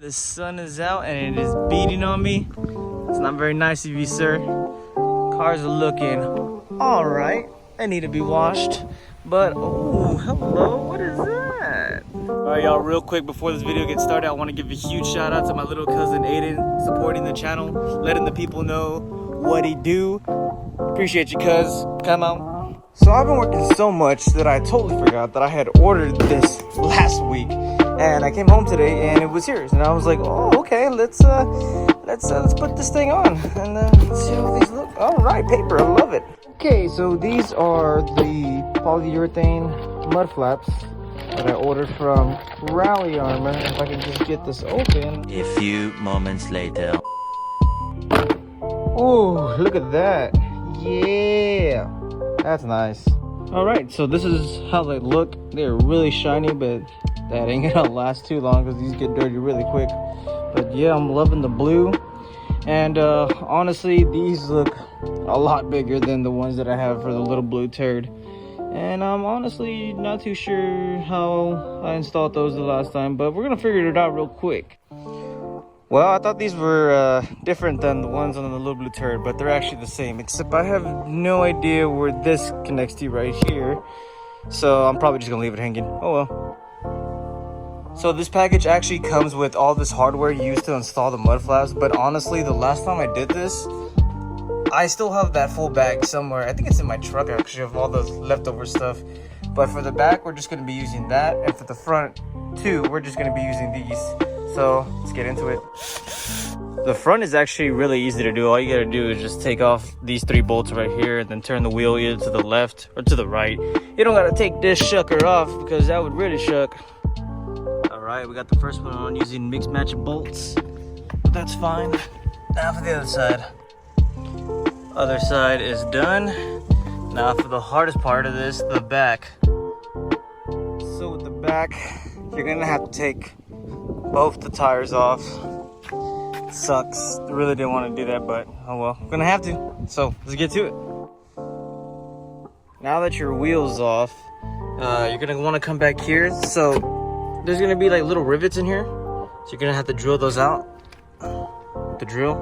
The sun is out and it is beating on me. It's not very nice of you, sir. Cars are looking all right. They need to be washed. But, oh, hello, what is that? All right, y'all, real quick before this video gets started, I want to give a huge shout out to my little cousin Aiden, supporting the channel, letting the people know what he do. Appreciate you, cuz. Come on. So I've been working so much that I totally forgot that I had ordered this last week. And I came home today and it was here. And I was like, oh, okay, let's put this thing on and let's see how these look. All right, paper, I love it. Okay, so these are the polyurethane mud flaps that I ordered from Rally Armor. If I can just get this open. A few moments later. Oh, look at that. Yeah, that's nice. All right, so this is how they look. They're really shiny, but that ain't gonna last too long because these get dirty really quick. But yeah, I'm loving the blue. And honestly, these look a lot bigger than the ones that I have for the little blue turd. And I'm honestly not too sure how I installed those the last time, but we're gonna figure it out real quick. Well, I thought these were different than the ones on the little blue turd, but they're actually the same, except I have no idea where this connects to right here. So I'm probably just gonna leave it hanging. Oh well. So this package actually comes with all this hardware used to install the mud flaps, but honestly, the last time I did this, I still have that full bag somewhere. I think it's in my truck actually, of all the leftover stuff. But for the back, we're just gonna be using that, and for the front too, we're just gonna be using these. So let's get into it. The front is actually really easy to do. All you gotta do is just take off these 3 bolts right here and then turn the wheel either to the left or to the right. You don't gotta take this shucker off because that would really shuck. All right, we got the first one on using mixed match bolts. But that's fine. Now for the other side. Other side is done. Now for the hardest part of this, the back. So with the back, you're gonna have to take both the tires off. It sucks. I really didn't want to do that, but oh well, I'm gonna have to. So let's get to it. Now that your wheel's off, you're gonna want to come back here. So there's gonna be like little rivets in here. So you're gonna have to drill those out. The drill.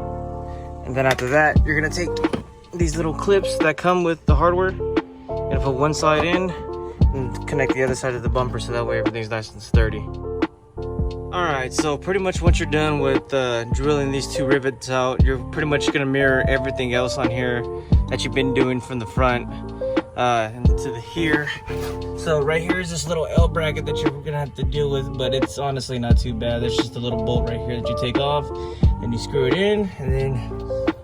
And then after that, you're gonna take these little clips that come with the hardware and put one side in and connect the other side of the bumper so that way everything's nice and sturdy. Alright, so pretty much once you're done with drilling these 2 rivets out, you're pretty much gonna mirror everything else on here that you've been doing from the front into the here. So right here is this little L bracket that you're gonna have to deal with, but it's honestly not too bad. There's just a little bolt right here that you take off, and you screw it in, and then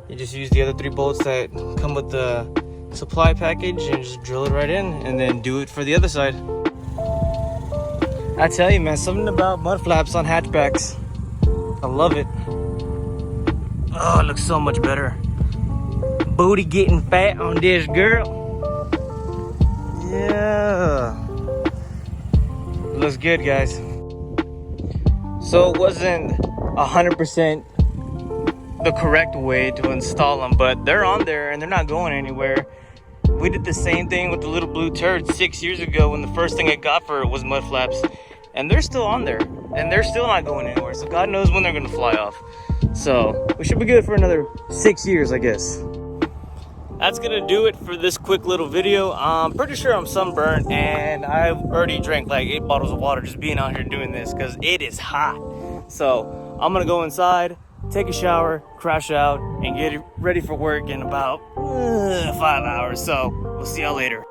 you just use the other 3 bolts that come with the supply package and just drill it right in, and then do it for the other side. I tell you, man, something about mud flaps on hatchbacks. I love it. Oh, it looks so much better. Booty getting fat on this girl. Yeah. Looks good, guys. So it wasn't 100% the correct way to install them, but they're on there and they're not going anywhere. We did the same thing with the little blue turd 6 years ago when the first thing I got for it was mud flaps, and they're still on there and they're still not going anywhere. So God knows when they're gonna fly off. So we should be good for another 6 years, I guess. That's gonna do it for this quick little video. I'm pretty sure I'm sunburned and I've already drank like 8 bottles of water just being out here doing this because it is hot. So I'm gonna go inside, take a shower, crash out, and get ready for work in about 5 hours. So we'll see y'all later.